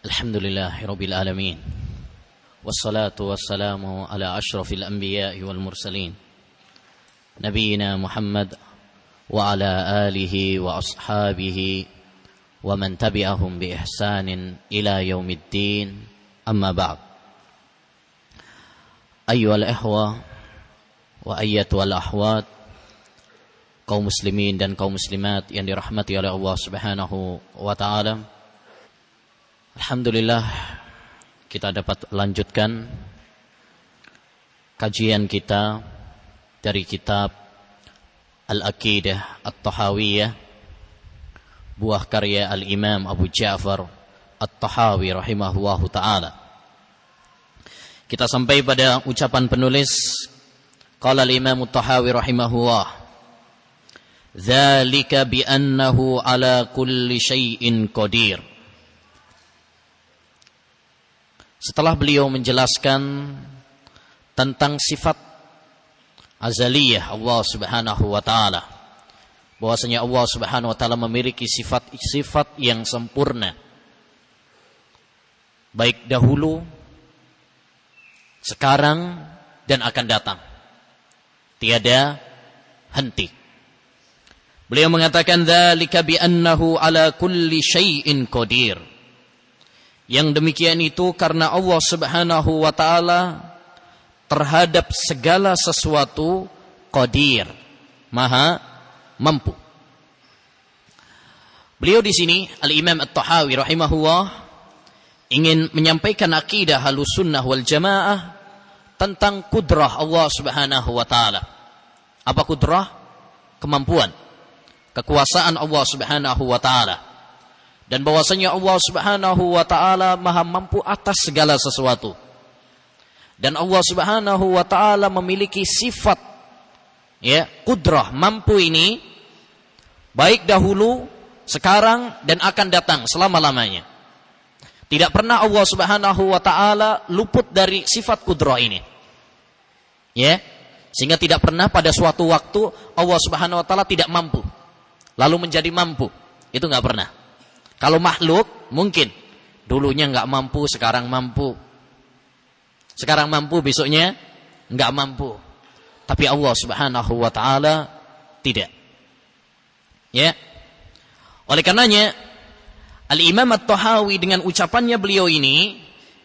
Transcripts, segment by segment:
Alhamdulillahirabbil alamin. Wassalatu wassalamu ala asyrafil anbiya'i wal mursalin. Nabiyyina Muhammad wa ala alihi wa ashabihi wa man tabi'ahum bi ihsanin ila yaumiddin. Amma ba'd. Ayyuhal ikhwah wa ayyatuhal akhwat, kaum muslimin dan kaum muslimat yang dirahmati oleh Allah Subhanahu wa taala. Alhamdulillah kita dapat lanjutkan kajian kita dari kitab Al-Aqidah At-Tahawiyah, buah karya Al-Imam Abu Ja'far At-Tahawi rahimahullahu ta'ala. Kita sampai pada ucapan penulis, qala Al-Imam At-Tahawi rahimahullah, dzalika bi annahu ala kulli syai'in qadir. Setelah beliau menjelaskan tentang sifat azaliyah Allah Subhanahu wa taala, bahwasanya Allah Subhanahu wa taala memiliki sifat-sifat yang sempurna, baik dahulu, sekarang dan akan datang, tiada henti. Beliau mengatakan dzalika bi annahu ala kulli syai'in qadir. Yang demikian itu karena Allah Subhanahu wa taala terhadap segala sesuatu qadir, maha mampu. Beliau di sini Al-Imam At-Tahawi rahimahullah ingin menyampaikan akidah Ahlussunnah wal Jamaah tentang kudrah Allah Subhanahu wa taala. Apa kudrah? Kemampuan, kekuasaan Allah Subhanahu wa taala. Dan bahwasanya Allah Subhanahu wa taala maha mampu atas segala sesuatu. Dan Allah Subhanahu wa taala memiliki sifat kudrah, mampu ini baik dahulu, sekarang dan akan datang selama-lamanya. Tidak pernah Allah Subhanahu wa taala luput dari sifat kudrah ini. Sehingga tidak pernah pada suatu waktu Allah Subhanahu wa taala tidak mampu lalu menjadi mampu. Itu enggak pernah. Kalau makhluk mungkin dulunya enggak mampu, sekarang mampu. Sekarang mampu, besoknya enggak mampu. Tapi Allah Subhanahu wa taala tidak. Oleh karenanya Al-Imam At-Tahawi dengan ucapannya beliau ini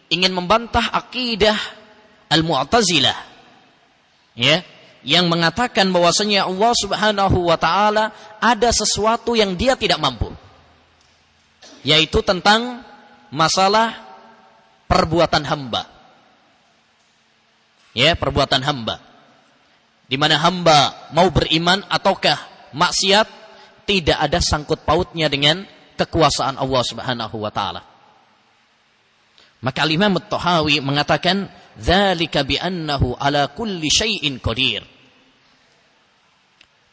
ingin membantah akidah Al-Mu'tazilah. Yang mengatakan bahwasanya Allah Subhanahu wa taala ada sesuatu yang dia tidak mampu. Yaitu tentang masalah perbuatan hamba. Perbuatan hamba. Di mana hamba mau beriman ataukah maksiat, tidak ada sangkut pautnya dengan kekuasaan Allah Subhanahu wa taala. Maka Imam At-Tahawi mengatakan dzalika bi annahu ala kulli syai'in qadir.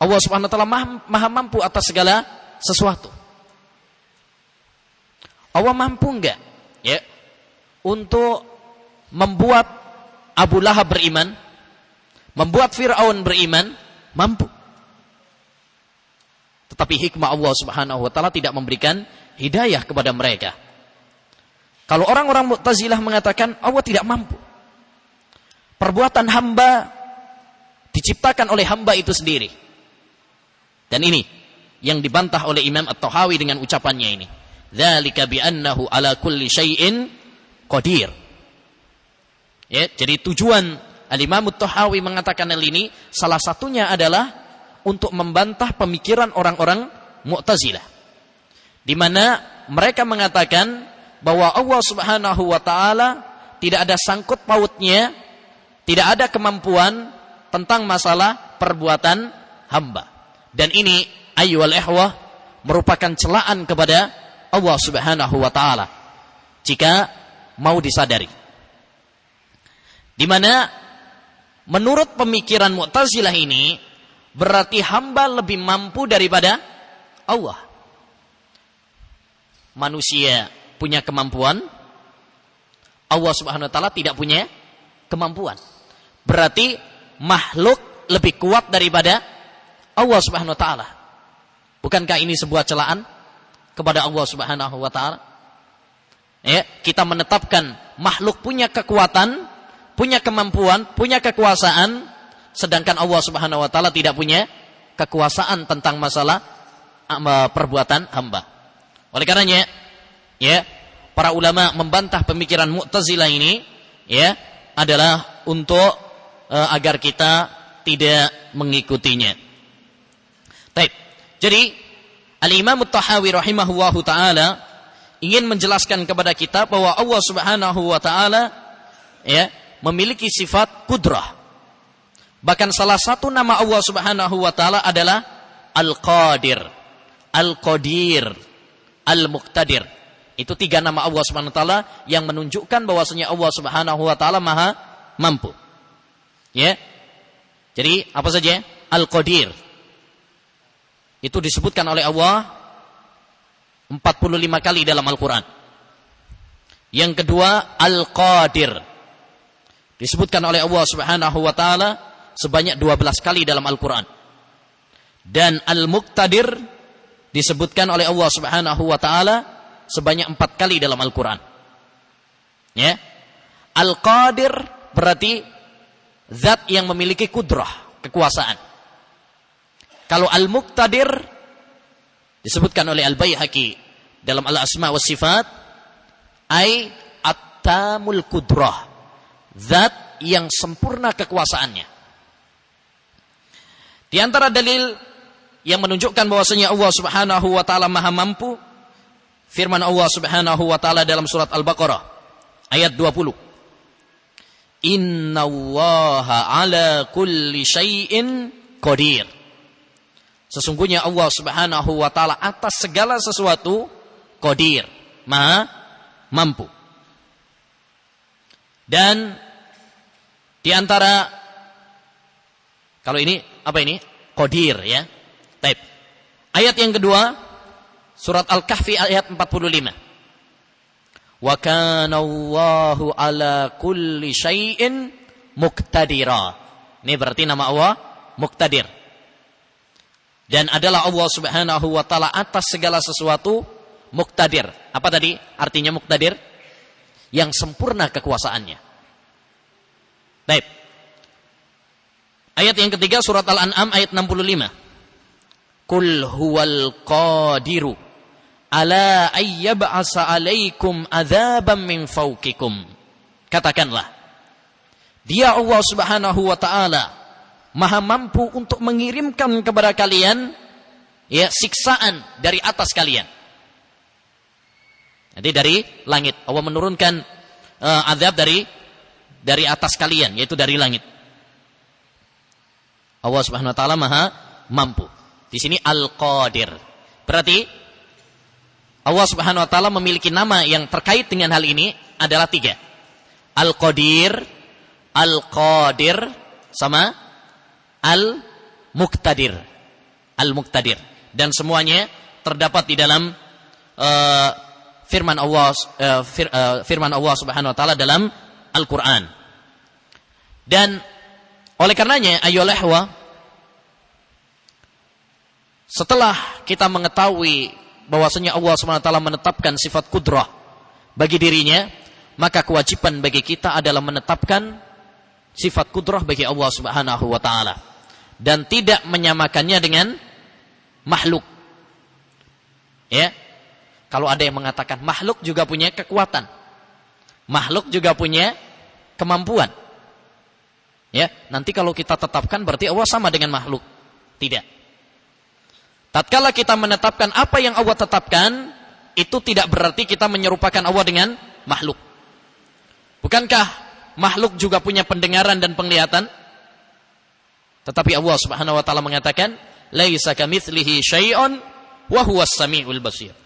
Allah Subhanahu wa taala maha mampu atas segala sesuatu. Allah mampu enggak untuk membuat Abu Lahab beriman, membuat Fir'aun beriman? Mampu. Tetapi hikmah Allah Subhanahu wa taala tidak memberikan hidayah kepada mereka. Kalau orang-orang Mu'tazilah mengatakan Allah tidak mampu. Perbuatan hamba diciptakan oleh hamba itu sendiri. Dan ini yang dibantah oleh Imam At-Tahawi dengan ucapannya ini. Dzalika bi annahu ala kulli syai'in qadir. Jadi tujuan Al-Imam At-Tahawi mengatakan hal ini salah satunya adalah untuk membantah pemikiran orang-orang Mu'tazilah, di mana mereka mengatakan bahwa Allah Subhanahu wa taala tidak ada sangkut pautnya, tidak ada kemampuan tentang masalah perbuatan hamba. Dan ini ayyuhal ikhwah merupakan celaan kepada Allah Subhanahu wa taala jika mau disadari. Di mana menurut pemikiran Mu'tazilah ini berarti hamba lebih mampu daripada Allah. Manusia punya kemampuan, Allah Subhanahu wa taala tidak punya kemampuan. Berarti makhluk lebih kuat daripada Allah Subhanahu wa taala. Bukankah ini sebuah celaan kepada Allah Subhanahu wa taala? kita menetapkan makhluk punya kekuatan, punya kemampuan, punya kekuasaan, sedangkan Allah Subhanahu wa taala tidak punya kekuasaan tentang masalah perbuatan hamba. Oleh karenanya, ya, para ulama membantah pemikiran Mu'tazilah ini, ya, adalah untuk agar kita tidak mengikutinya. Baik. Jadi Al-Imam At-Tahawi rahimahullahu taala ingin menjelaskan kepada kita bahwa Allah Subhanahu wa taala, ya, memiliki sifat kudrah. Bahkan salah satu nama Allah Subhanahu wa taala adalah Al-Qadir, Al-Qadir, Al-Muqtadir. Itu 3 nama Allah Subhanahu wa taala yang menunjukkan bahwasanya Allah Subhanahu wa taala Maha mampu. Ya. Jadi apa saja? Al-Qadir. Itu disebutkan oleh Allah 45 kali dalam Al-Quran. Yang kedua, Al-Qadir. Disebutkan oleh Allah Subhanahu wa taala sebanyak 12 kali dalam Al-Quran. Dan Al-Muqtadir disebutkan oleh Allah Subhanahu wa taala sebanyak 4 kali dalam Al-Quran. Ya. Al-Qadir berarti zat yang memiliki kudrah, kekuasaan. Kalau Al-Muqtadir disebutkan oleh Al-Baihaqi dalam Al-Asma wa Sifat, ai at-tamul kudrah, zat yang sempurna kekuasaannya. Di antara dalil yang menunjukkan bahwasanya Allah Subhanahu wa taala Maha mampu, firman Allah Subhanahu wa taala dalam surat Al-Baqarah ayat 20. Innallaha ala kulli syai'in qadir. Sesungguhnya Allah Subhanahu wa taala atas segala sesuatu qadir, Maha mampu. Dan di antara, kalau ini apa ini? Qadir, ya. Baik. Ayat yang kedua surat Al-Kahfi ayat 45. Wa kana Allahu ala kulli syai'in muqtadira. Ini berarti nama Allah Muqtadir. Dan adalah Allah Subhanahu wa taala atas segala sesuatu muqtadir. Apa tadi artinya muqtadir? Yang sempurna kekuasaannya. Baik. Ayat yang ketiga surat Al-An'am ayat 65. Qul huwal qadiru ala ayyab'asa 'alaikum 'adzaban min fawqikum. Katakanlah, Dia Allah Subhanahu wa taala Maha mampu untuk mengirimkan kepada kalian, ya, siksaan dari atas kalian. Jadi dari langit Allah menurunkan azab dari atas kalian, yaitu dari langit. Allah Subhanahu wa taala Maha mampu. Di sini Al-Qadir. Berarti Allah Subhanahu wa taala memiliki nama yang terkait dengan hal ini adalah 3. Al-Qadir, Al-Qadir sama Al-Muqtadir. Al-Muqtadir. Dan semuanya terdapat di dalam firman Allah Subhanahu wa taala dalam Al-Qur'an. Dan oleh karenanya ayolah wa, setelah kita mengetahui bahwasanya Allah Subhanahu wa taala menetapkan sifat kudrah bagi dirinya, maka kewajiban bagi kita adalah menetapkan sifat kudrah bagi Allah Subhanahu wa taala dan tidak menyamakannya dengan makhluk. Ya. Kalau ada yang mengatakan makhluk juga punya kekuatan, makhluk juga punya kemampuan, ya, nanti kalau kita tetapkan berarti Allah sama dengan makhluk. Tidak. Tatkala kita menetapkan apa yang Allah tetapkan, itu tidak berarti kita menyerupakan Allah dengan makhluk. Bukankah makhluk juga punya pendengaran dan penglihatan? Tetapi Allah Subhanahu wa taala mengatakan, "Laisa kamitslihi syai'un wa huwas samiul basir."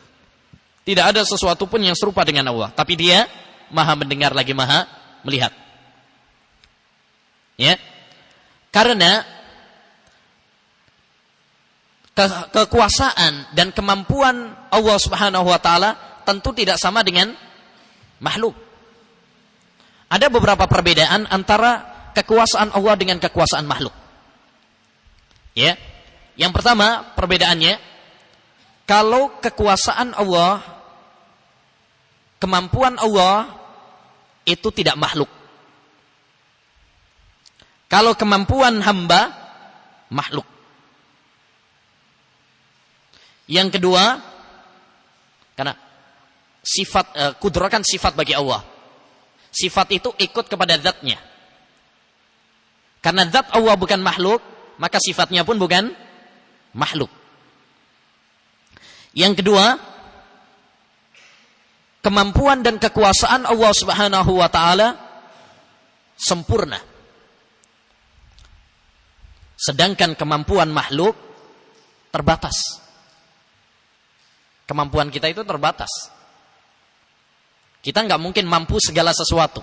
Tidak ada sesuatu pun yang serupa dengan Allah, tapi Dia Maha mendengar lagi Maha melihat. Ya. Karena kekuasaan dan kemampuan Allah Subhanahu wa taala tentu tidak sama dengan makhluk. Ada beberapa perbedaan antara kekuasaan Allah dengan kekuasaan makhluk. Ya. Yang pertama, perbedaannya, kalau kekuasaan Allah, kemampuan Allah itu tidak makhluk. Kalau kemampuan hamba, makhluk. Yang kedua, karena sifat kudrah kan sifat bagi Allah. Sifat itu ikut kepada zatnya. Karena zat Allah bukan makhluk, maka sifatnya pun bukan makhluk. Yang kedua, kemampuan dan kekuasaan Allah Subhanahu wa taala sempurna. Sedangkan kemampuan makhluk terbatas. Kemampuan kita itu terbatas. Kita nggak mungkin mampu segala sesuatu.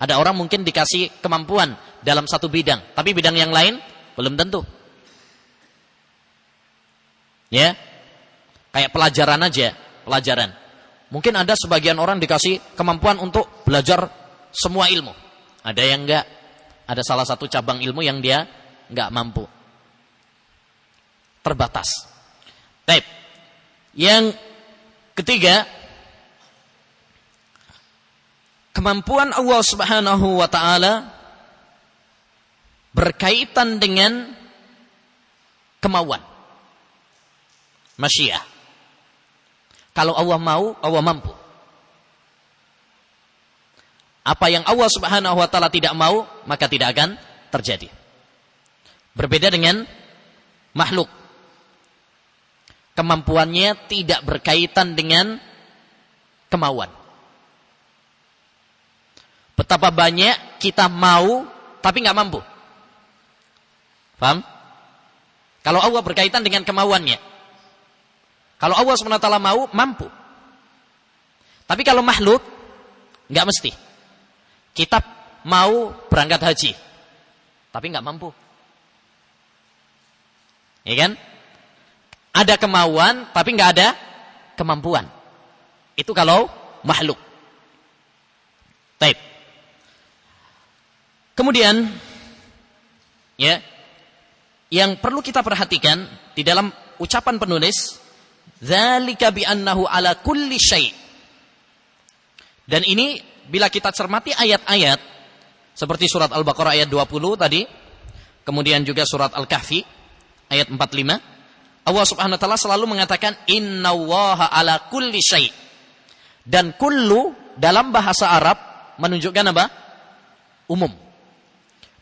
Ada orang mungkin dikasih kemampuan dalam satu bidang, tapi bidang yang lain belum tentu. Ya, kayak pelajaran aja, pelajaran. Mungkin ada sebagian orang dikasih kemampuan untuk belajar semua ilmu. Ada yang enggak. Ada salah satu cabang ilmu yang dia enggak mampu. Terbatas. Baik. Yang ketiga, kemampuan Allah Subhanahu wa taala berkaitan dengan kemauan. Masyiah. Kalau Allah mau, Allah mampu. Apa yang Allah Subhanahu wa taala tidak mau, maka tidak akan terjadi. Berbeda dengan makhluk. Kemampuannya tidak berkaitan dengan kemauan. Betapa banyak kita mau tapi nggak mampu. Paham? Kalau Allah berkaitan dengan kemauannya. Kalau Allah SWT mau, mampu. Tapi kalau makhluk, nggak mesti. Kita mau berangkat haji, tapi nggak mampu. Ya kan? Ada kemauan, tapi nggak ada kemampuan. Itu kalau makhluk. Baik. Kemudian, ya, yang perlu kita perhatikan di dalam ucapan penulis, dzalika bi annahu ala kulli syai'. Dan ini bila kita cermati ayat-ayat seperti surat Al-Baqarah ayat 20 tadi, kemudian juga surat Al-Kahfi ayat 45, Allah Subhanahu wa taala selalu mengatakan innallaha ala kulli syai'. Dan kullu dalam bahasa Arab menunjukkan apa? Umum.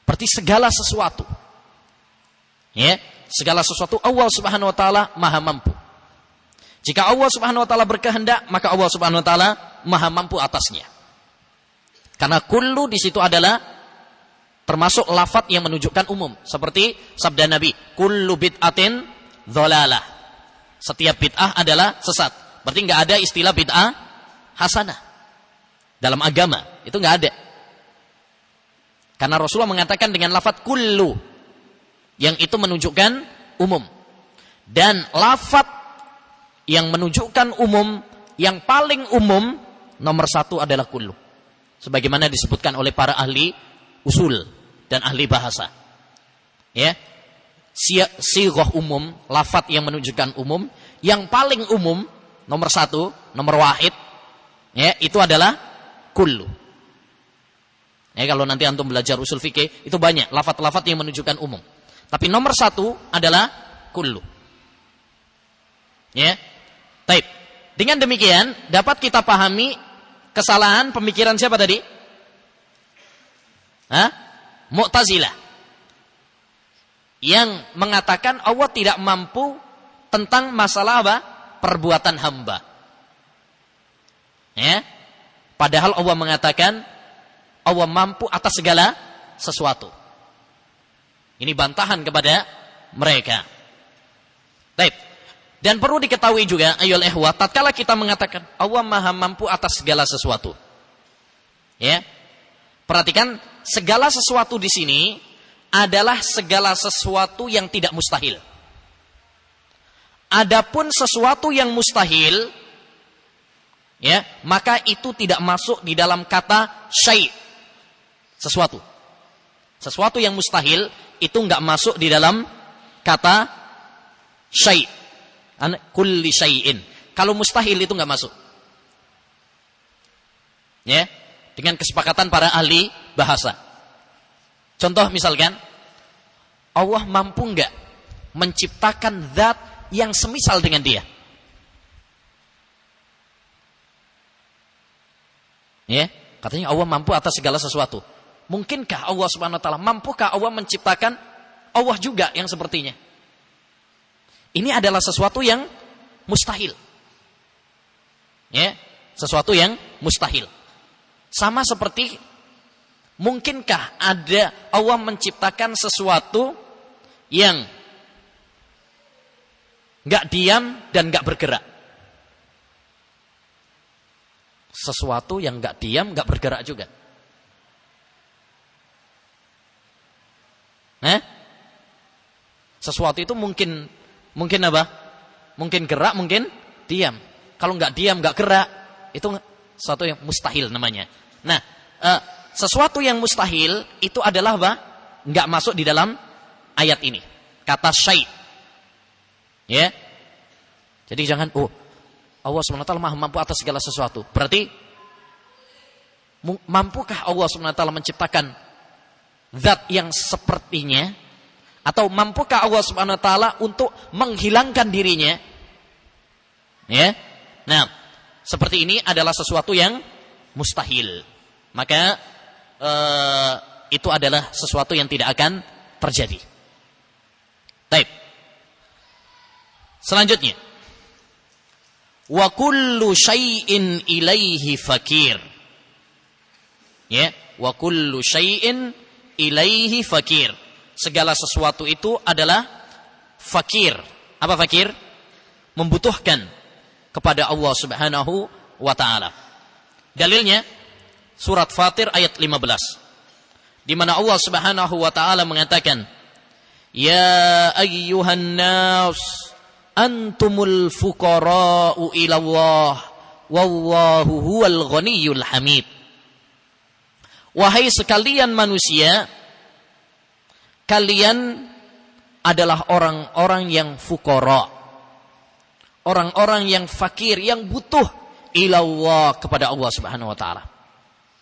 Berarti segala sesuatu. Ya, segala sesuatu Allah Subhanahu wa taala Maha mampu. Jika Allah Subhanahu wa taala berkehendak, maka Allah Subhanahu wa taala Maha mampu atasnya. Karena kullu di situ adalah termasuk lafaz yang menunjukkan umum, seperti sabda Nabi, kullu bid'atin dhalalah. Setiap bid'ah adalah sesat. Berarti enggak ada istilah bid'ah hasanah dalam agama, itu enggak ada. Karena Rasulullah mengatakan dengan lafaz kullu, yang itu menunjukkan umum. Dan lafaz yang menunjukkan umum, yang paling umum nomor satu adalah kullu. Sebagaimana disebutkan oleh para ahli usul dan ahli bahasa. Ya. Sighah umum, lafaz yang menunjukkan umum, yang paling umum nomor satu, nomor wahid, ya, itu adalah kullu. Ya, kalau nanti antum belajar usul fikih, itu banyak lafaz-lafaz yang menunjukkan umum. Tapi nomor satu adalah kullu. Ya. Baik. Dengan demikian dapat kita pahami kesalahan pemikiran siapa tadi? Mu'tazilah. Yang mengatakan Allah tidak mampu tentang masalah apa? Perbuatan hamba. Ya. Padahal Allah mengatakan Allah mampu atas segala sesuatu. Ini bantahan kepada mereka. Baik. Dan perlu diketahui juga, ayyuhal ikhwah, tatkala kita mengatakan Allah Maha mampu atas segala sesuatu. Ya. Perhatikan, segala sesuatu di sini adalah segala sesuatu yang tidak mustahil. Adapun sesuatu yang mustahil, ya, maka itu tidak masuk di dalam kata syai'. Sesuatu. Sesuatu yang mustahil itu enggak masuk di dalam kata syai'. Kulli syai'in. Kalau mustahil itu enggak masuk. Ya, dengan kesepakatan para ahli bahasa. Contoh misalkan, Allah mampu enggak menciptakan zat yang semisal dengan dia? Ya, katanya Allah mampu atas segala sesuatu. Mungkinkah Allah Subhanahu wa taala, mampukah Allah menciptakan Allah juga yang sepertinya? Ini adalah sesuatu yang mustahil. Ya, sesuatu yang mustahil. Sama seperti mungkinkah ada Allah menciptakan sesuatu yang enggak diam dan enggak bergerak? Sesuatu yang enggak diam, enggak bergerak juga. Sesuatu itu mungkin apa? Mungkin gerak, mungkin diam. Kalau enggak diam, enggak gerak, itu sesuatu yang mustahil namanya. Nah, sesuatu yang mustahil itu adalah apa? Enggak masuk di dalam ayat ini. Kata syai'. Ya. Jadi jangan Allah SWT maha mampu atas segala sesuatu. Berarti mampukah Allah SWT menciptakan zat yang sepertinya, atau mampukah Allah SWT untuk menghilangkan dirinya? Ya. Nah, seperti ini adalah sesuatu yang mustahil. Maka itu adalah sesuatu yang tidak akan terjadi. Baik. Selanjutnya, wa kullu syai'in ilaihi fakir. Ya, wa kullu syai'in ilaihi fakir. Segala sesuatu itu adalah fakir. Apa fakir? Membutuhkan kepada Allah Subhanahu wa taala. Dalilnya surat Fatir ayat 15. Di mana Allah Subhanahu wa taala mengatakan, "Ya ayyuhan nas, antumul fuqara'u ila Allah, wallahu huwal ghaniyyul hamid." Wahai sekalian manusia, kalian adalah orang-orang yang fuqara, orang-orang yang fakir, yang butuh ilallah, kepada Allah Subhanahu wa taala.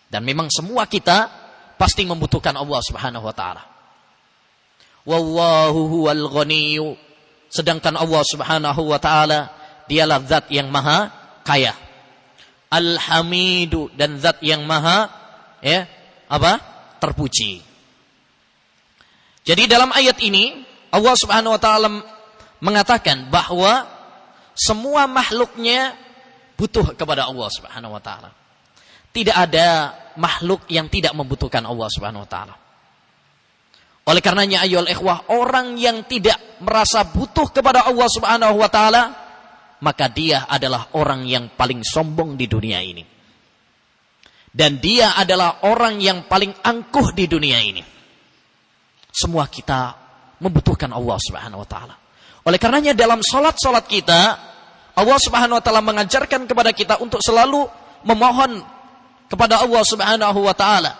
Dan memang semua kita pasti membutuhkan Allah Subhanahu wa taala. Wallahu huwal ghaniyyu, sedangkan Allah Subhanahu wa taala dialah zat yang maha kaya. Al-hamidu, dan zat yang maha terpuji. Jadi dalam ayat ini Allah Subhanahu wa taala mengatakan bahwa semua makhluknya butuh kepada Allah Subhanahu wa taala. Tidak ada makhluk yang tidak membutuhkan Allah Subhanahu wa taala. Oleh karenanya ayyuhal ikhwah, orang yang tidak merasa butuh kepada Allah Subhanahu wa taala, maka dia adalah orang yang paling sombong di dunia ini. Dan dia adalah orang yang paling angkuh di dunia ini. Semua kita membutuhkan Allah Subhanahu wa taala. Oleh karenanya dalam salat-salat kita, Allah Subhanahu wa taala mengajarkan kepada kita untuk selalu memohon kepada Allah Subhanahu wa taala.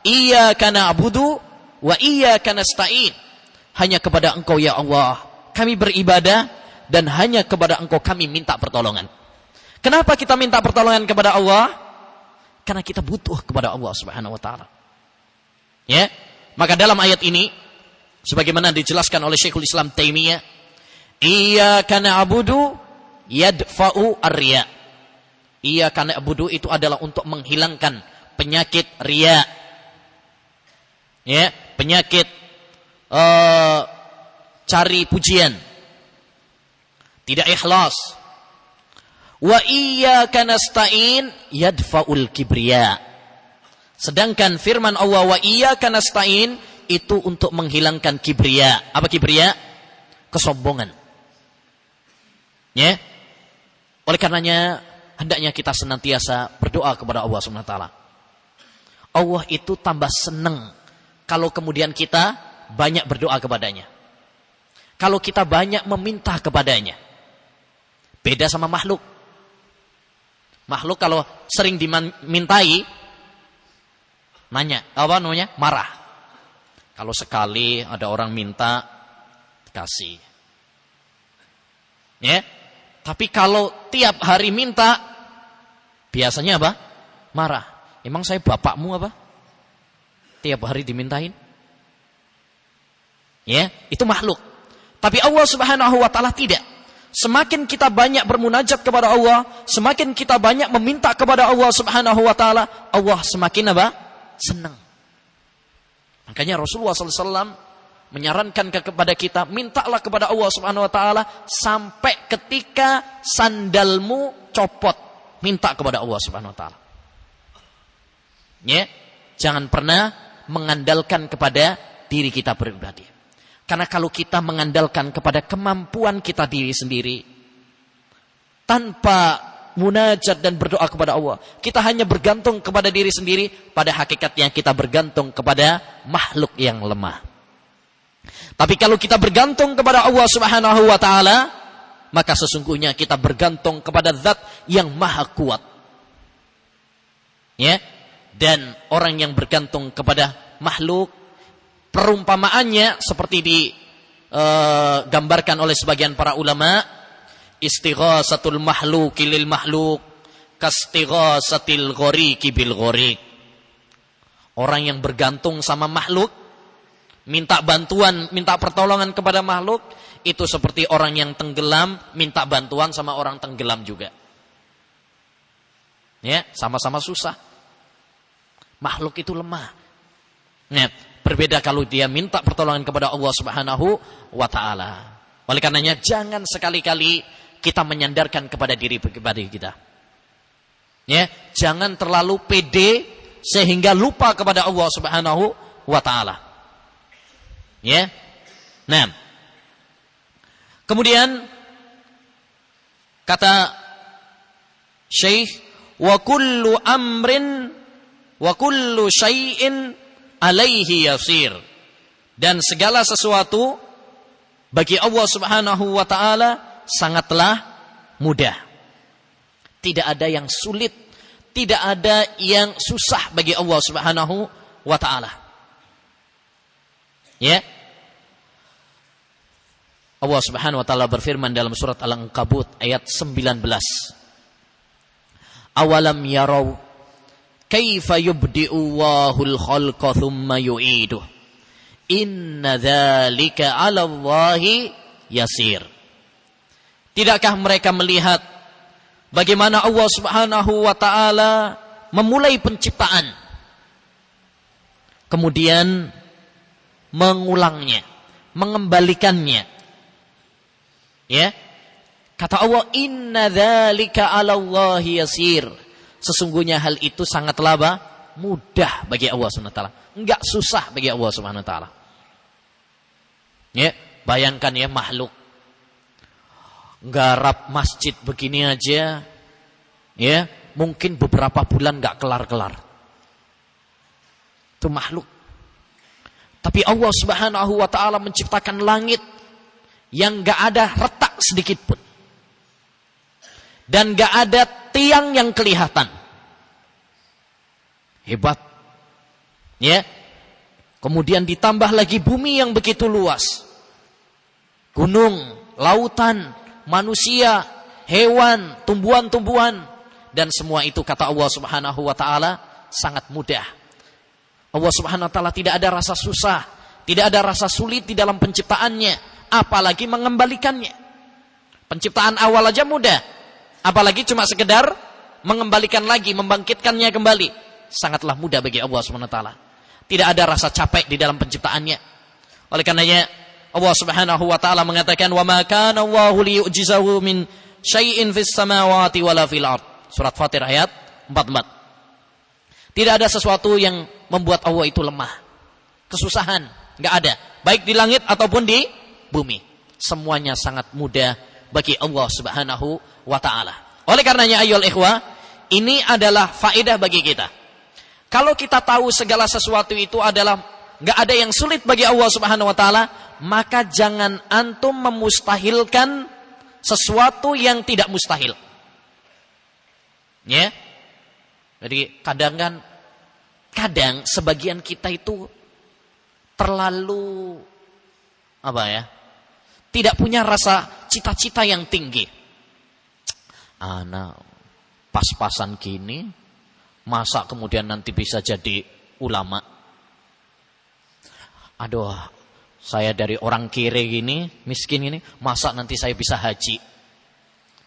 Iyyaka na'budu wa iyyaka nasta'in. Hanya kepada Engkau ya Allah kami beribadah, dan hanya kepada Engkau kami minta pertolongan. Kenapa kita minta pertolongan kepada Allah? Karena kita butuh kepada Allah Subhanahu wa taala. Ya. Maka dalam ayat ini sebagaimana dijelaskan oleh Syekhul Islam Taimiyah, iyyaka na'budu yadfa'u ar-riya. Iyyaka na'budu itu adalah untuk menghilangkan penyakit riya. Ya, penyakit cari pujian, tidak ikhlas. Wa iyyaka nasta'in yadfa'ul kibriya. Sedangkan firman Allah wa iyyaka nasta'in itu untuk menghilangkan kibriya. Apa kibriya? Kesombongan. Ya. Oleh karenanya hendaknya kita senantiasa berdoa kepada Allah Subhanahu wa taala. Allah itu tambah senang kalau kemudian kita banyak berdoa kepadanya. Kalau kita banyak meminta kepadanya. Beda sama makhluk. Makhluk kalau sering dimintai, marah. Kalau sekali ada orang minta, kasih. Ya. Tapi kalau tiap hari minta, biasanya apa? Marah. Emang saya bapakmu apa? Tiap hari dimintain? Ya, itu makhluk. Tapi Allah Subhanahu wa taala tidak. Semakin kita banyak bermunajat kepada Allah, semakin kita banyak meminta kepada Allah Subhanahu wa taala, Allah semakin apa? Senang. Makanya Rasulullah SAW menyarankan kepada kita, mintalah kepada Allah Subhanahu wa taala sampai ketika sandalmu copot, minta kepada Allah Subhanahu wa taala. Ya, jangan pernah mengandalkan kepada diri kita pribadi. Karena kalau kita mengandalkan kepada kemampuan kita diri sendiri, tanpa munajat dan berdoa kepada Allah, kita hanya bergantung kepada diri sendiri, pada hakikatnya kita bergantung kepada makhluk yang lemah. Tapi kalau kita bergantung kepada Allah Subhanahu wa taala, maka sesungguhnya kita bergantung kepada zat yang maha kuat. Ya. Dan orang yang bergantung kepada makhluk, perumpamaannya seperti digambarkan oleh sebagian para ulama, istighasatul mahluki lil mahluk kastighasatil ghariqi bil ghariq. Orang yang bergantung sama makhluk, minta bantuan, minta pertolongan kepada makhluk, itu seperti orang yang tenggelam minta bantuan sama orang tenggelam juga. Ya, sama-sama susah. Makhluk itu lemah. Nah, berbeda kalau dia minta pertolongan kepada Allah Subhanahu wa taala. Oleh karenanya jangan sekali-kali kita menyandarkan kepada diri pribadi kita. Ya, jangan terlalu pede sehingga lupa kepada Allah Subhanahu wa taala. Ya. Nah. Kemudian kata Syekh, wa kullu amrin wa kullu syai'in alaihi yasir. Dan segala sesuatu bagi Allah Subhanahu wa taala sangatlah mudah. Tidak ada yang sulit, tidak ada yang susah bagi Allah Subhanahu wa taala. Ya. Allah Subhanahu wa taala berfirman dalam surat Al-Ankabut ayat 19. Awalam yarau kaifa yubdi'u Allahul khalqa thumma yu'iduh. Inna dzalika 'ala Allahi yasir. Tidakkah mereka melihat bagaimana Allah Subhanahu wa taala memulai penciptaan, kemudian mengulangnya, mengembalikannya. Ya. Kata Allah, inna dzalika 'ala Allahi yasir. Sesungguhnya hal itu sangatlah mudah bagi Allah Subhanahu wa taala. Enggak susah bagi Allah Subhanahu wa taala. Ya, bayangkan ya, makhluk garap masjid begini aja, ya, mungkin beberapa bulan enggak kelar-kelar. Itu makhluk. Tapi Allah Subhanahu wa taala menciptakan langit yang enggak ada retak sedikit pun. Dan enggak ada tiang yang kelihatan. Hebat. Ya. Kemudian ditambah lagi bumi yang begitu luas. Gunung, lautan, manusia, hewan, tumbuhan-tumbuhan, dan semua itu kata Allah Subhanahu wa taala sangat mudah. Allah Subhanahu wa taala tidak ada rasa susah, tidak ada rasa sulit di dalam penciptaannya, apalagi mengembalikannya. Penciptaan awal aja mudah, apalagi cuma sekedar mengembalikan lagi, membangkitkannya kembali. Sangatlah mudah bagi Allah Subhanahu wa taala. Tidak ada rasa capek di dalam penciptaannya. Oleh karenanya Allah Subhanahu wa taala mengatakan, "Wa ma kana Allahu liyu'jizahu min syai'in fis samawati wala fil ard." Surat Fatir ayat 44. Tidak ada sesuatu yang membuat Allah itu lemah. Kesusahan enggak ada, baik di langit ataupun di bumi. Semuanya sangat mudah bagi Allah Subhanahu wa taala. Oleh karenanya ayyuhal ikhwah, ini adalah faedah bagi kita. Kalau kita tahu segala sesuatu itu adalah enggak ada yang sulit bagi Allah Subhanahu wa taala, maka jangan antum memustahilkan sesuatu yang tidak mustahil. Ya. Jadi kadang sebagian kita itu terlalu tidak punya rasa cita-cita yang tinggi. Anak pas-pasan gini Masa kemudian nanti bisa jadi ulama? Aduh, saya dari orang kere gini, miskin gini, masa nanti saya bisa haji?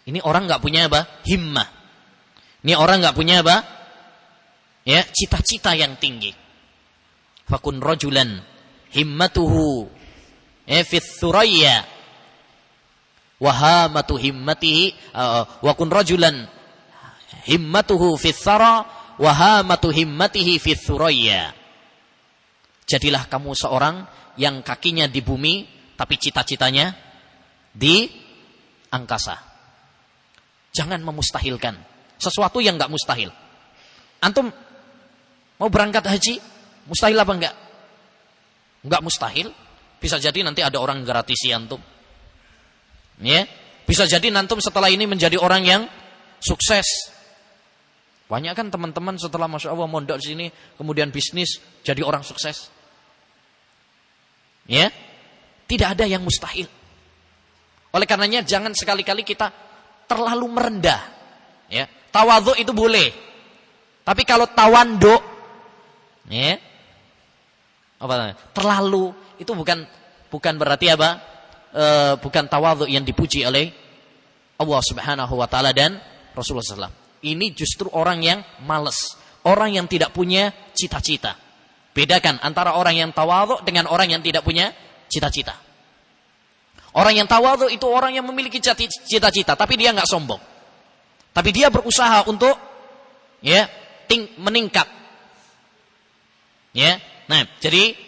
Ini orang nggak punya apa? Himmah. Ini orang nggak punya apa? Ya, cita-cita yang tinggi. Fakun rajulan himmatuhu fi thuraya wahamatu himmatihi wa kun rajulan himmatuhu fi thara wahamatu himmatihi fi thuraya. Jadilah kamu seorang yang kakinya di bumi tapi cita-citanya di angkasa. Jangan memustahilkan sesuatu yang enggak mustahil. Antum mau berangkat haji, mustahil apa enggak? Enggak mustahil. Bisa jadi nanti ada orang gratisi antum. Ya, bisa jadi antum setelah ini menjadi orang yang sukses. Banyak kan teman-teman setelah Masya Allah mondok di sini, kemudian bisnis, jadi orang sukses. Ya, tidak ada yang mustahil. Oleh karenanya jangan sekali-kali kita terlalu merendah. Ya, tawadhu itu boleh. Tapi kalau tawandu, ya, apa? Terlalu itu bukan berarti apa? Bukan tawadhu yang dipuji oleh Allah Subhanahu Wa Taala dan Rasulullah SAW. Ini justru orang yang malas, orang yang tidak punya cita-cita. Bedakan antara orang yang tawadhu dengan orang yang tidak punya cita-cita. Orang yang tawadhu itu orang yang memiliki cita-cita, tapi dia nggak sombong. Tapi dia berusaha untuk ya meningkat. Ya, nah jadi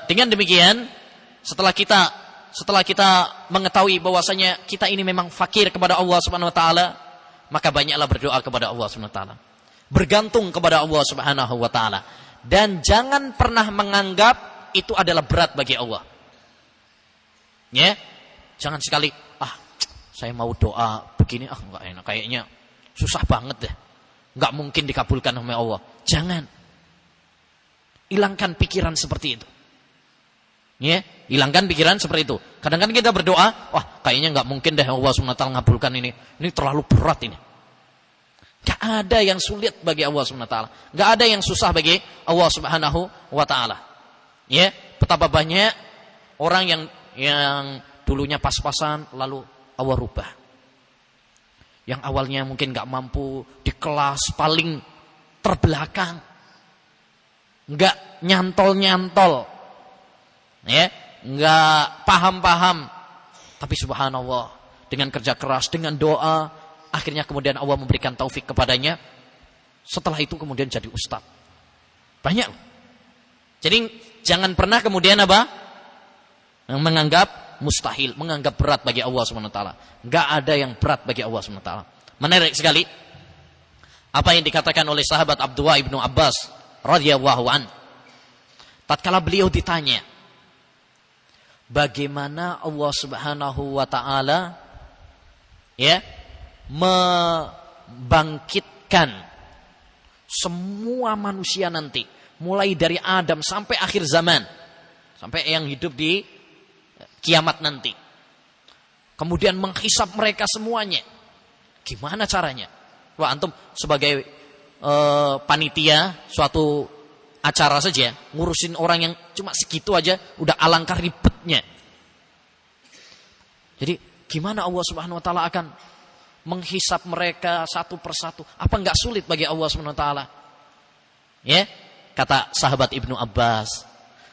dengan demikian setelah kita mengetahui bahwasanya kita ini memang fakir kepada Allah Subhanahu Wa Taala, maka banyaklah berdoa kepada Allah Subhanahu Wa Taala, bergantung kepada Allah Subhanahu Wa Taala, dan jangan pernah menganggap itu adalah berat bagi Allah. Ya, jangan sekali saya mau doa begini enggak enak, kayaknya susah banget deh, enggak mungkin dikabulkan oleh Allah. Jangan, hilangkan pikiran seperti itu. Ya, hilangkan pikiran seperti itu. Kadang-kadang kita berdoa, kayaknya nggak mungkin deh Allah SWT ngabulkan ini terlalu berat ini. Gak ada yang sulit bagi Allah SWT. Gak ada yang susah bagi Allah Subhanahu Wa Taala. Ya, betapa banyak orang yang dulunya pas-pasan lalu Allah rubah. Yang awalnya mungkin nggak mampu di kelas paling terbelakang, nggak nyantol. Ya, enggak paham-paham, tapi subhanallah dengan kerja keras, dengan doa, akhirnya kemudian Allah memberikan taufik kepadanya. Setelah itu kemudian jadi ustaz. Banyak. Jadi jangan pernah kemudian menganggap mustahil, menganggap berat bagi Allah Subhanahu Wa Taala. Enggak ada yang berat bagi Allah Subhanahu Wa Taala. Menarik sekali apa yang dikatakan oleh sahabat Abdullah ibnu Abbas radhiyallahu an. Tatkala beliau ditanya, bagaimana Allah Subhanahu Wa Taala ya membangkitkan semua manusia nanti, mulai dari Adam sampai akhir zaman, sampai yang hidup di kiamat nanti, kemudian menghisap mereka semuanya, gimana caranya? Wah, antum sebagai panitia suatu acara saja, ngurusin orang yang cuma segitu aja udah alangkah ribetnya. Jadi gimana Allah Subhanahu Wa Taala akan menghisap mereka satu persatu? Apa enggak sulit bagi Allah Subhanahu Wa Taala? Ya, kata sahabat Ibnu Abbas,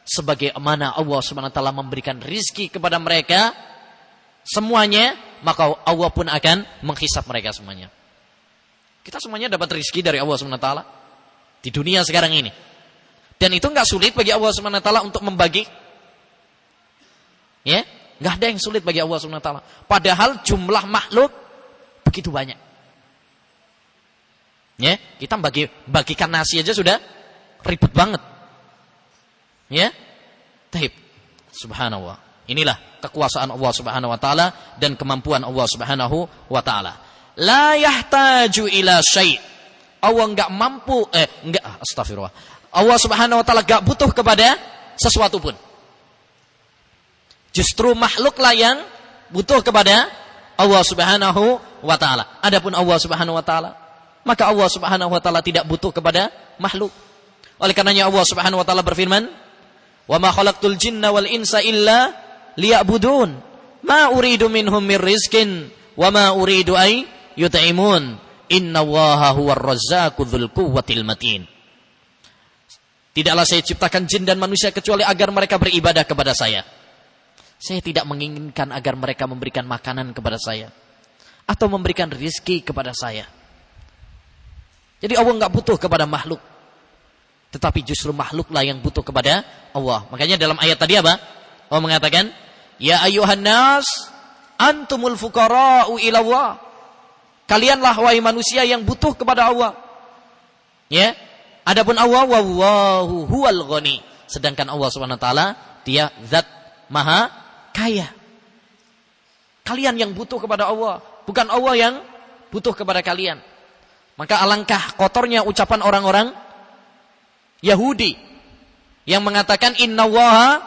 sebagaimana Allah Subhanahu Wa Taala memberikan rizki kepada mereka semuanya, maka Allah pun akan menghisap mereka semuanya. Kita semuanya dapat rizki dari Allah Subhanahu Wa Taala di dunia sekarang ini. Dan itu enggak sulit bagi Allah Subhanahu Wa Taala untuk membagi. Ya, enggak ada yang sulit bagi Allah Subhanahu Wa Taala. Padahal jumlah makhluk begitu banyak. Ya, kita bagikan nasi aja sudah ribet banget. Ya. Taib. Subhanallah. Inilah kekuasaan Allah Subhanahu Wa Taala dan kemampuan Allah Subhanahu Wa Taala. La yahtaju ila syai'. Allah enggak mampu astagfirullah. Allah Subhanahu Wa Taala gak butuh kepada sesuatu pun. Justru makhluklah yang butuh kepada Allah Subhanahu Wa Taala. Adapun Allah Subhanahu Wa Taala maka Allah Subhanahu wa taala tidak butuh kepada makhluk. Oleh karenanya Allah Subhanahu wa taala berfirman, "Wa ma khalaqtul jinna wal insa illa liya'budun, ma uridu minhum mir rizqin wa ma uridu ay yut'imun, innallaha huwar razzaqu dzul quwwatil matin." Tidaklah saya ciptakan jin dan manusia kecuali agar mereka beribadah kepada saya. Saya tidak menginginkan agar mereka memberikan makanan kepada saya atau memberikan rezeki kepada saya. Jadi Allah enggak butuh kepada makhluk. Tetapi justru makhluklah yang butuh kepada Allah. Makanya dalam ayat tadi apa? Allah mengatakan, "Ya ayyuhan nas, antumul fuqara'u ila Allah." Kalianlah wahai manusia yang butuh kepada Allah. Ya. Adapun Allah, wallahu huwal ghani. Sedangkan Allah Subhanahu wa taala dia zat maha kaya. Kalian yang butuh kepada Allah, bukan Allah yang butuh kepada kalian. Maka alangkah kotornya ucapan orang-orang Yahudi yang mengatakan innallaha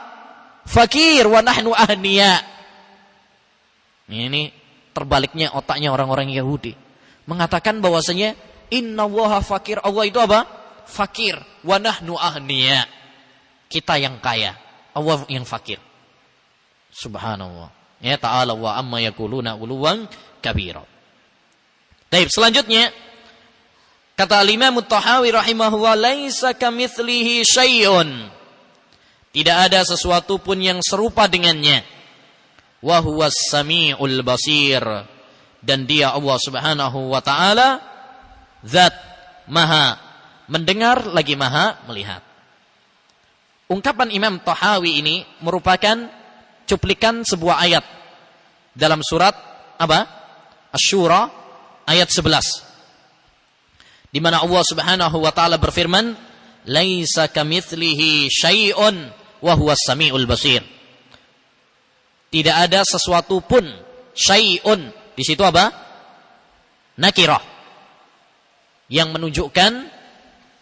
fakir wa nahnu ahniya. Ini terbaliknya otaknya orang-orang Yahudi. Mengatakan bahwasanya innallaha fakir, Allah itu apa? Fakir wa nahnu ahniya. Kita yang kaya, Allah yang fakir. Subhanallah. Ya ta'ala wa amma yaquluna uluwan kabira. Baik, selanjutnya kata Imam At-Tahawi rahimahullah, laisa kamitslihi syai'un. Tidak ada sesuatu pun yang serupa dengannya. Wa huwas samiul basir. Dan dia Allah Subhanahu wa taala zat maha mendengar lagi maha melihat. Ungkapan Imam Tahawi ini merupakan cuplikan sebuah ayat dalam surat apa? Asy-Syura ayat 11. Di mana Allah Subhanahu wa taala berfirman, "Laisa kamitslihi syai'un wa huwas samiul basir." Tidak ada sesuatu pun, syai'un di situ apa? Nakirah yang menunjukkan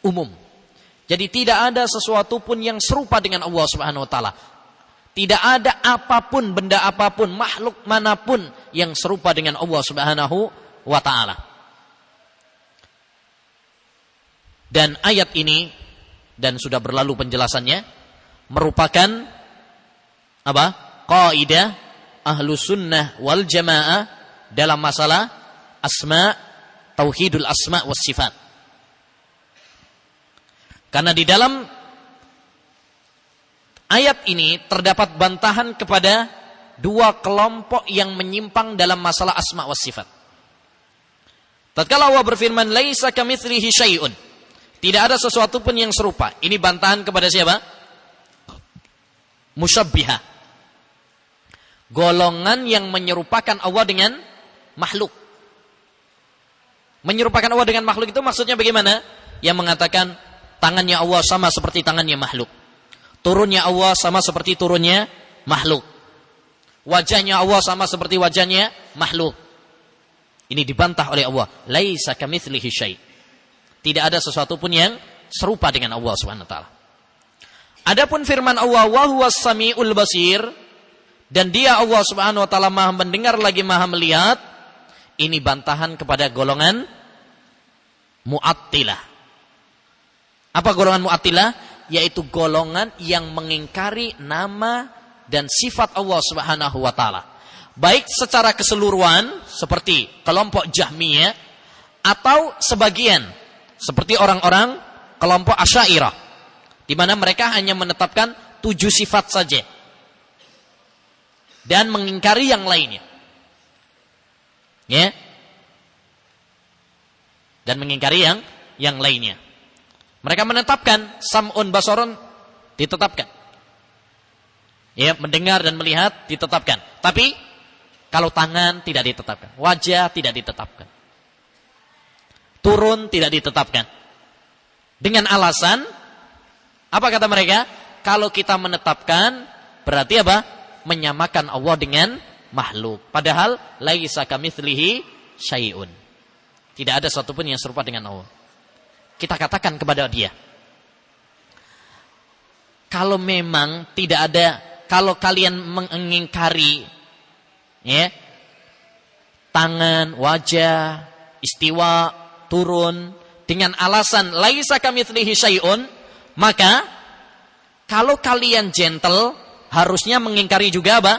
umum. Jadi tidak ada sesuatu pun yang serupa dengan Allah Subhanahu wa taala. Tidak ada apapun, benda apapun, makhluk manapun yang serupa dengan Allah Subhanahu wa taala. Dan ayat ini, dan sudah berlalu penjelasannya, merupakan apa? Qaidah Ahlus Sunnah wal Jamaah dalam masalah asma, tauhidul asma was sifat. Karena di dalam ayat ini terdapat bantahan kepada dua kelompok yang menyimpang dalam masalah asma was sifat. Tatkala Allah berfirman, "Laisa kamitslihi syai'un." Tidak ada sesuatu pun yang serupa. Ini bantahan kepada siapa? Musyabbihah. Golongan yang menyerupakan Allah dengan makhluk. Menyerupakan Allah dengan makhluk itu maksudnya bagaimana? Yang mengatakan tangannya Allah sama seperti tangannya makhluk. Turunnya Allah sama seperti turunnya makhluk. Wajahnya Allah sama seperti wajahnya makhluk. Ini dibantah oleh Allah. Laisa kamitslihi syai'. Tidak ada sesuatu pun yang serupa dengan Allah Subhanahu wa taala. Adapun firman Allah, wa huwas samiul basir, dan dia Allah Subhanahu wa taala Maha mendengar lagi Maha melihat, ini bantahan kepada golongan Mu'attilah. Apa golongan Mu'attilah? Yaitu golongan yang mengingkari nama dan sifat Allah Subhanahu wa taala. Baik secara keseluruhan seperti kelompok Jahmiyah, atau sebagian seperti orang-orang kelompok Asy'ariyah, di mana mereka hanya menetapkan 7 sifat saja dan mengingkari yang lainnya. Ya. Dan mengingkari yang lainnya. Mereka menetapkan sam'un basaron, ditetapkan. Ya, mendengar dan melihat ditetapkan. Tapi kalau tangan tidak ditetapkan, wajah tidak ditetapkan, turun tidak ditetapkan. Dengan alasan apa kata mereka? Kalau kita menetapkan berarti apa? Menyamakan Allah dengan makhluk. Padahal laisa kamitslihi syai'un. Tidak ada satupun yang serupa dengan Allah. Kita katakan kepada dia, kalau memang tidak ada, kalau kalian mengingkari ya, tangan, wajah, istiwa, turun dengan alasan laisa kamitslihi syai'un, maka kalau kalian gentle harusnya mengingkari juga apa?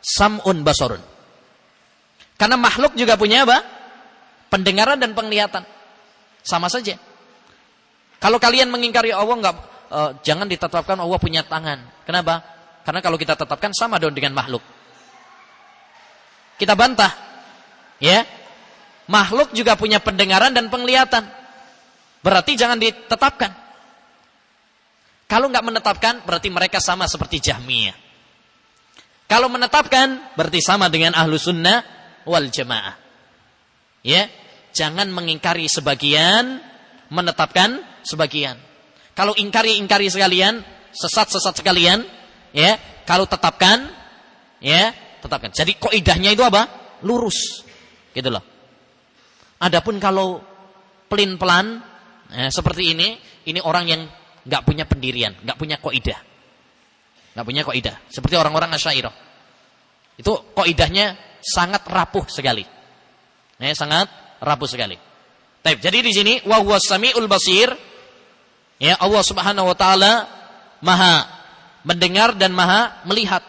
Sam'un basarun. Karena makhluk juga punya apa? Pendengaran dan penglihatan. Sama saja. Kalau kalian mengingkari Allah, jangan ditetapkan Allah punya tangan. Kenapa? Karena kalau kita tetapkan sama dong dengan makhluk. Kita bantah. Ya. Makhluk juga punya pendengaran dan penglihatan. Berarti jangan ditetapkan. Kalau nggak menetapkan, berarti mereka sama seperti Jahmiyah. Kalau menetapkan, berarti sama dengan ahlu sunnah wal jamaah. Ya, jangan mengingkari sebagian, menetapkan sebagian. Kalau ingkari sekalian, sesat sekalian, ya. Kalau tetapkan, ya, tetapkan. Jadi kaidahnya itu apa? Lurus, gitu loh. Adapun kalau pelin-pelan, seperti ini orang yang nggak punya pendirian, nggak punya kaidah, nggak punya kaidah. Seperti orang-orang Asy'ariyah, itu kaidahnya sangat rapuh sekali, sangat rapuh sekali. Jadi di sini wa huwas samiul basir, ya, Allah Subhanahu wa taala Maha mendengar dan Maha melihat.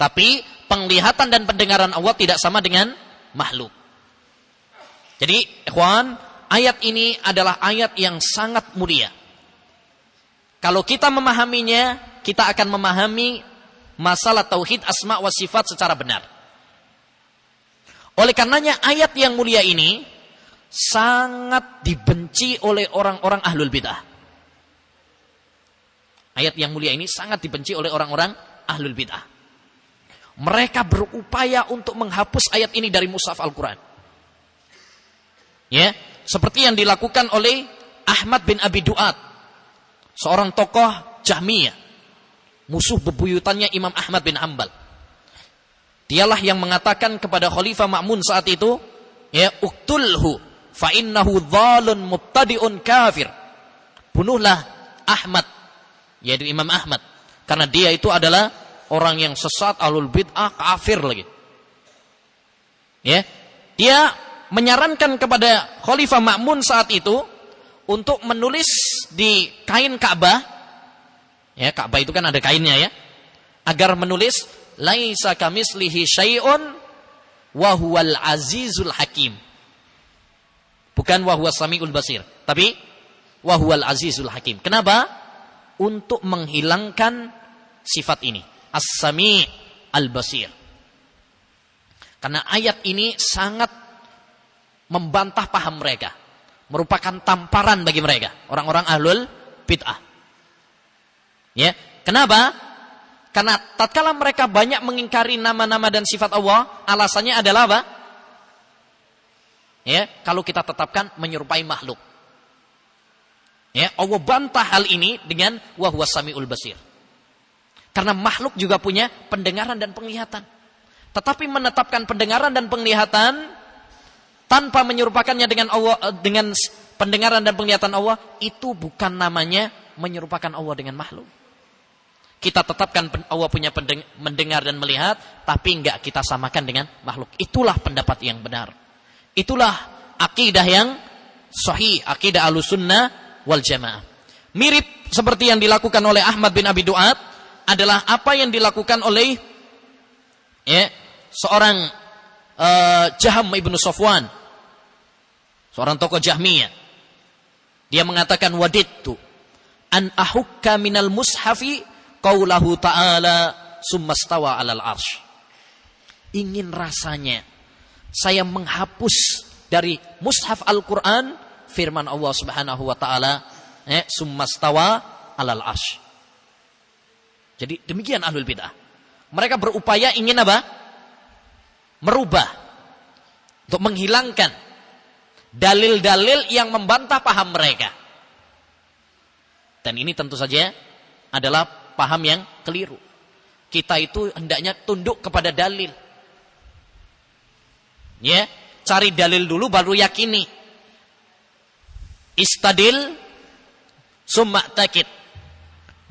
Tapi penglihatan dan pendengaran Allah tidak sama dengan makhluk. Jadi, ikhwan, ayat ini adalah ayat yang sangat mulia. Kalau kita memahaminya, kita akan memahami masalah tauhid asma wa sifat secara benar. Oleh karenanya ayat yang mulia ini sangat dibenci oleh orang-orang ahlul bid'ah. Ayat yang mulia ini sangat dibenci oleh orang-orang ahlul bid'ah. Mereka berupaya untuk menghapus ayat ini dari mushaf Al-Quran. Ya, seperti yang dilakukan oleh Ahmad bin Abi Du'ad, seorang tokoh Jahmiyah, musuh bebuyutannya Imam Ahmad bin Hanbal. Dialah yang mengatakan kepada Khalifah Ma'mun saat itu, ya, uqtulhu fa innahu dhalun mubtadi'un kafir. Bunuhlah Ahmad, yaitu Imam Ahmad, karena dia itu adalah orang yang sesat, ahlul bid'ah, kafir lagi. Ya, dia menyarankan kepada Khalifah Ma'mun saat itu untuk menulis di kain Ka'bah, ya, Ka'bah itu kan ada kainnya, ya, agar menulis laisa kamislihi syai'un wa huwal azizul hakim. Bukan wa huwas samiul basir, tapi wa huwal azizul hakim. Kenapa? Untuk menghilangkan sifat ini, as-sami' al-basir. Karena ayat ini sangat membantah paham mereka, merupakan tamparan bagi mereka, orang-orang ahlul bid'ah. Ya, kenapa? Karena tatkala mereka banyak mengingkari nama-nama dan sifat Allah, alasannya adalah apa? Ya, kalau kita tetapkan menyerupai makhluk. Ya, Allah bantah hal ini dengan wa huwas samiul basir. Karena makhluk juga punya pendengaran dan penglihatan. Tetapi menetapkan pendengaran dan penglihatan tanpa menyerupakannya dengan Allah, dengan pendengaran dan penglihatan Allah, itu bukan namanya menyerupakan Allah dengan makhluk. Kita tetapkan Allah punya mendengar dan melihat, tapi enggak kita samakan dengan makhluk. Itulah pendapat yang benar. Itulah akidah yang sahih, akidah Ahlussunnah wal Jamaah. Mirip seperti yang dilakukan oleh Ahmad bin Abi Du'ad adalah apa yang dilakukan oleh, ya, seorang Jaham ibnu Safwan, seorang tokoh Jahmiyah. Dia mengatakan wadidtu an ahukka minal mushafi qaulahu ta'ala summa stawa 'alal arsy. Ingin rasanya saya menghapus dari mushaf Al-Qur'an firman Allah Subhanahu wa taala, summa stawa 'alal arsy. Jadi demikian ahlul bid'ah. Mereka berupaya ingin apa? Merubah, untuk menghilangkan dalil-dalil yang membantah paham mereka. Dan ini tentu saja adalah paham yang keliru. Kita itu hendaknya tunduk kepada dalil. Ya, cari dalil dulu baru yakini. Istadil summa takid.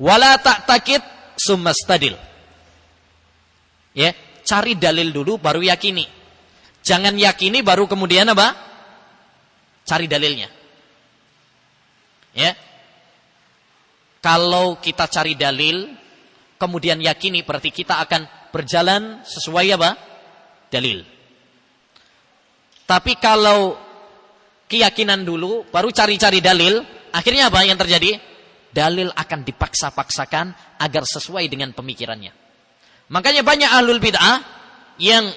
Wala ta'takid summa stadil. Ya, cari dalil dulu baru yakini. Jangan yakini baru kemudian apa? Cari dalilnya. Ya. Kalau kita cari dalil, kemudian yakini, berarti kita akan berjalan sesuai apa? Dalil. Tapi kalau keyakinan dulu, baru cari-cari dalil, akhirnya apa yang terjadi? Dalil akan dipaksa-paksakan agar sesuai dengan pemikirannya. Makanya banyak ahlul bid'ah yang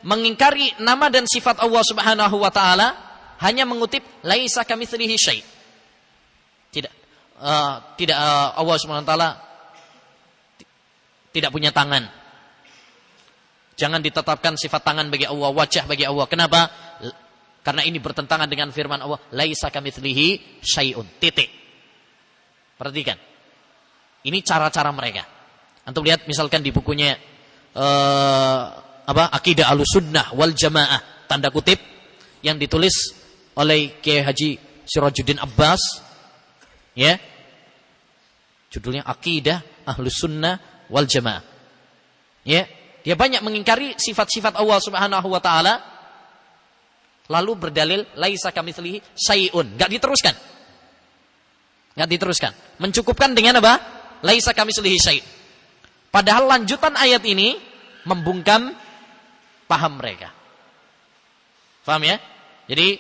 mengingkari nama dan sifat Allah Subhanahu wa taala, hanya mengutip laisa kamitslihi syai'. Tidak Allah Subhanahu wa taala tidak punya tangan. Jangan ditetapkan sifat tangan bagi Allah, wajah bagi Allah. Kenapa? Karena ini bertentangan dengan firman Allah, laisa kamitslihi syai'un. Titik. Perhatikan. Ini cara-cara mereka. Antum lihat misalkan di bukunya Aqidah Ahlussunnah wal Jamaah, tanda kutip, yang ditulis oleh Kiai Haji Sirajuddin Abbas, ya. Judulnya Aqidah Ahlussunnah wal Jamaah. Ya, dia banyak mengingkari sifat-sifat Allah Subhanahu wa taala, lalu berdalil laisa kamitslihi syai'un. Enggak diteruskan. Mencukupkan dengan apa? Laisa kamitslihi syai'. Padahal lanjutan ayat ini membungkam paham mereka. Paham ya? Jadi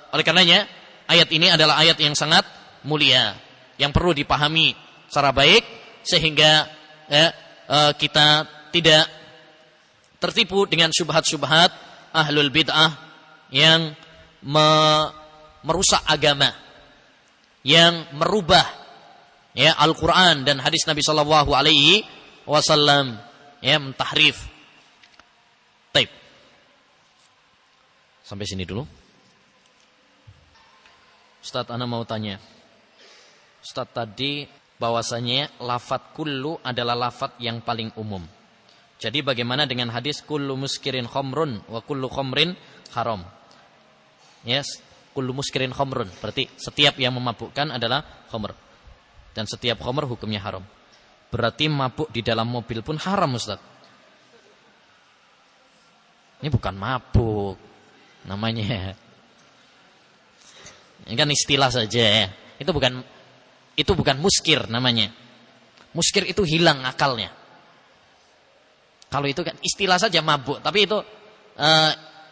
oleh karenanya ayat ini adalah ayat yang sangat mulia, yang perlu dipahami secara baik sehingga kita tidak tertipu dengan syubhat-syubhat ahlul bid'ah yang merusak agama, yang merubah ya Al-Qur'an dan hadis Nabi sallallahu alaihi wasallam, ya, mentahrif. Baik. Sampai sini dulu. Ustaz, ana mau tanya. Ustaz, tadi bahwasanya lafadz kullu adalah lafadz yang paling umum. Jadi bagaimana dengan hadis kullu muskirin khamrun wa kullu khamrin haram? Yes, kullu muskirin khamrun, berarti setiap yang memabukkan adalah khamr. Dan setiap khamr hukumnya haram. Berarti mabuk di dalam mobil pun haram, Ustaz. Ini bukan mabuk namanya. Ini kan istilah saja ya. Itu bukan muskir namanya. Muskir itu hilang akalnya. Kalau itu kan istilah saja mabuk, tapi itu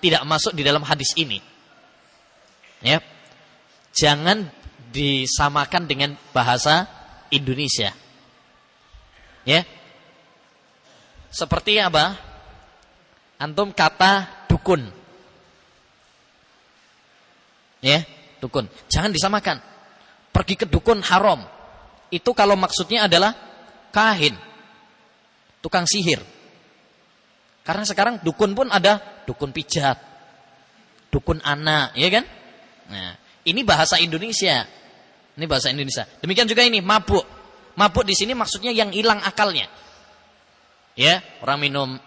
tidak masuk di dalam hadis ini. Ya. Jangan disamakan dengan bahasa Indonesia. Ya. Seperti apa? Antum kata dukun. Ya, dukun. Jangan disamakan. Pergi ke dukun haram. Itu kalau maksudnya adalah kahin, tukang sihir. Karena sekarang dukun pun ada dukun pijat, dukun anak, ya kan? Nah, ini bahasa Indonesia. Ini bahasa Indonesia. Demikian juga ini mabuk. Mabuk di sini maksudnya yang hilang akalnya. Ya, orang minum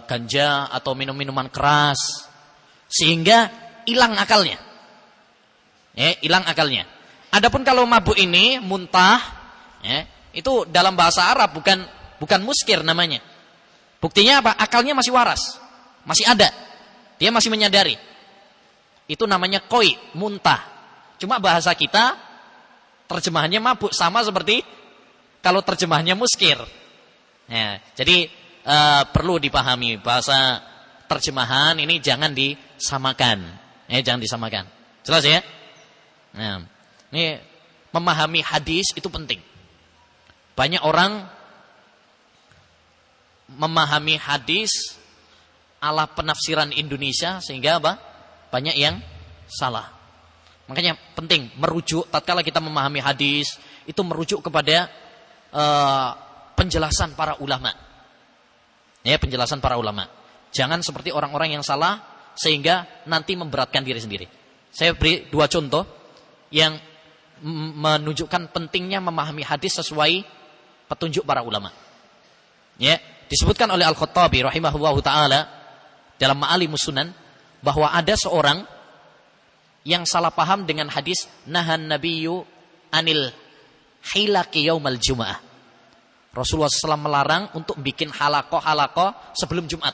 ganja atau minum-minuman keras sehingga hilang akalnya. Ya, hilang akalnya. Adapun kalau mabuk ini muntah, ya, itu dalam bahasa Arab bukan muskir namanya. Buktinya apa? Akalnya masih waras, masih ada, dia masih menyadari. Itu namanya koi, muntah. Cuma bahasa kita terjemahannya mabuk, sama seperti kalau terjemahannya muskir. Ya, jadi perlu dipahami bahasa terjemahan ini jangan disamakan. Ya, jangan disamakan. Jelas ya? Nah, ini memahami hadis itu penting. Banyak orang memahami hadis ala penafsiran Indonesia sehingga apa? Banyak yang salah. Makanya penting merujuk tatkala kita memahami hadis itu merujuk kepada penjelasan para ulama. Ya, penjelasan para ulama. Jangan seperti orang-orang yang salah sehingga nanti memberatkan diri sendiri. Saya beri 2 contoh yang menunjukkan pentingnya memahami hadis sesuai petunjuk para ulama. Ya, disebutkan oleh Al-Khattabi rahimahullahu taala dalam Ma'alimus Sunan bahwa ada seorang yang salah paham dengan hadis nahan nabiyyu anil hilaqi yaumal jumu'ah. Rasulullah SAW melarang untuk bikin halakoh sebelum Jumat.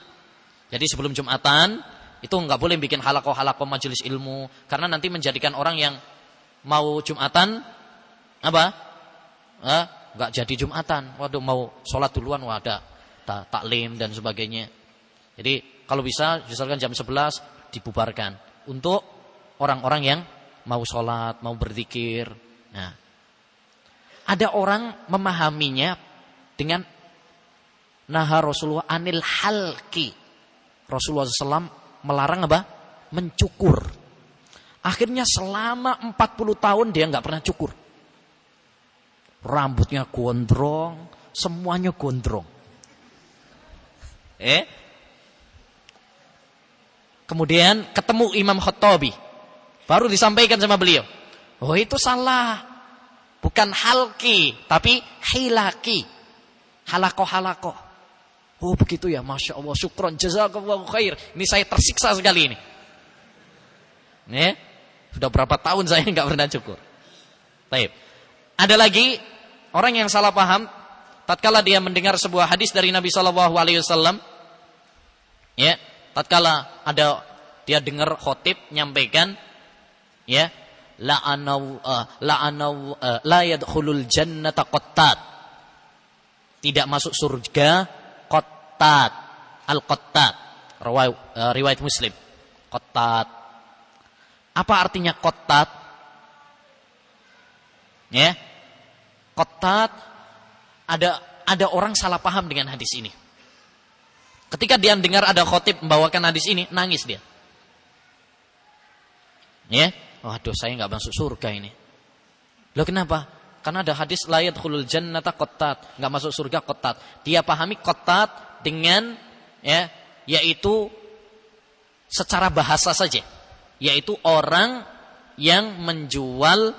Jadi sebelum Jumatan itu nggak boleh bikin halakoh-halakoh majelis ilmu, karena nanti menjadikan orang yang mau Jumatan apa? Nggak jadi Jumatan. Waduh, mau sholat duluan, ada taklim dan sebagainya. Jadi kalau bisa misalkan jam 11 dibubarkan untuk orang-orang yang mau sholat, mau berzikir. Nah, ada orang memahaminya dengan naha Rasulullah anil halki. Rasulullah SAW melarang apa? Mencukur. Akhirnya selama 40 tahun dia nggak pernah cukur. Rambutnya gondrong, semuanya gondrong. Kemudian ketemu Imam Khattabi, baru disampaikan sama beliau, oh itu salah, bukan halki, tapi hilaki, halakoh. Oh begitu ya, masya Allah, syukron, jazakallahu khair. Ini saya tersiksa sekali ini. Sudah berapa tahun saya nggak pernah cukur. Baik. Ada lagi orang yang salah paham, tatkala dia mendengar sebuah hadis dari Nabi SAW, tatkala ada dia dengar khotib nyampaikan, la yadkhulul jannata qattat, tidak masuk surga qattat, al-qattat, riwayat Muslim, qattat. Apa artinya qattat? Qattat, ada orang salah paham dengan hadis ini. Ketika dia dengar ada khotib membawakan hadis ini, nangis dia. Waduh, saya nggak masuk surga ini. Loh kenapa? Karena ada hadis la yadkhulul jannata qattat, nggak masuk surga qattat. Dia pahami qattat dengan yaitu secara bahasa saja, yaitu orang yang menjual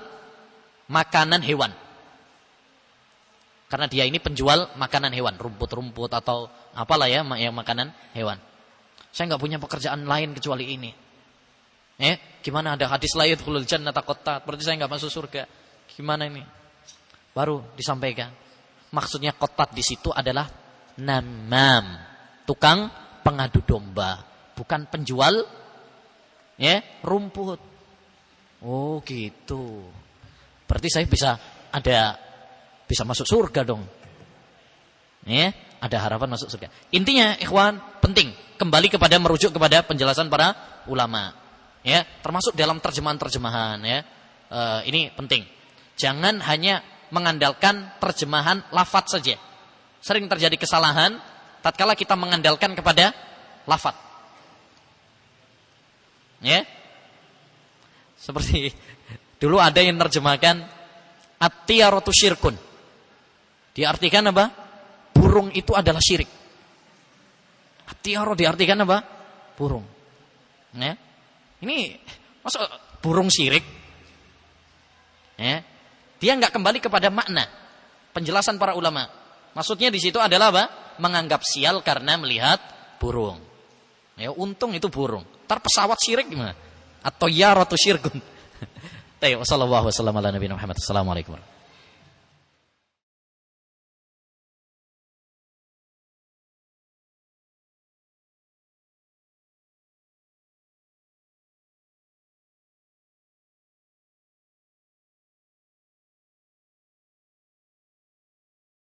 makanan hewan. Karena dia ini penjual makanan hewan, rumput-rumput atau apalah ya, yang makanan hewan. Saya nggak punya pekerjaan lain kecuali ini. Gimana ada hadis la yadkhulul jannata qattat, berarti saya nggak masuk surga. Gimana ini? Baru disampaikan. Maksudnya qattat di situ adalah namam, tukang pengadu domba, bukan penjual rumput. Oh gitu. Berarti saya bisa masuk surga dong. Ada harapan masuk surga. Intinya ikhwan, penting kembali kepada merujuk kepada penjelasan para ulama. Termasuk dalam terjemahan-terjemahan ini penting. Jangan hanya mengandalkan terjemahan lafaz saja. Sering terjadi kesalahan tatkala kita mengandalkan kepada lafaz. Seperti dulu ada yang terjemahkan at-tiyaratu syirkun. Diartikan apa? Burung itu adalah syirik. At-tiyarah diartikan apa? Burung. Ini masuk burung syirik. Dia nggak kembali kepada makna penjelasan para ulama. Maksudnya di situ adalah apa? Menganggap sial karena melihat burung. Untung itu burung. Ntar pesawat syirik gimana? Atau ya ratu syirkun. Wassalamualaikum warahmatullahi wabarakatuh.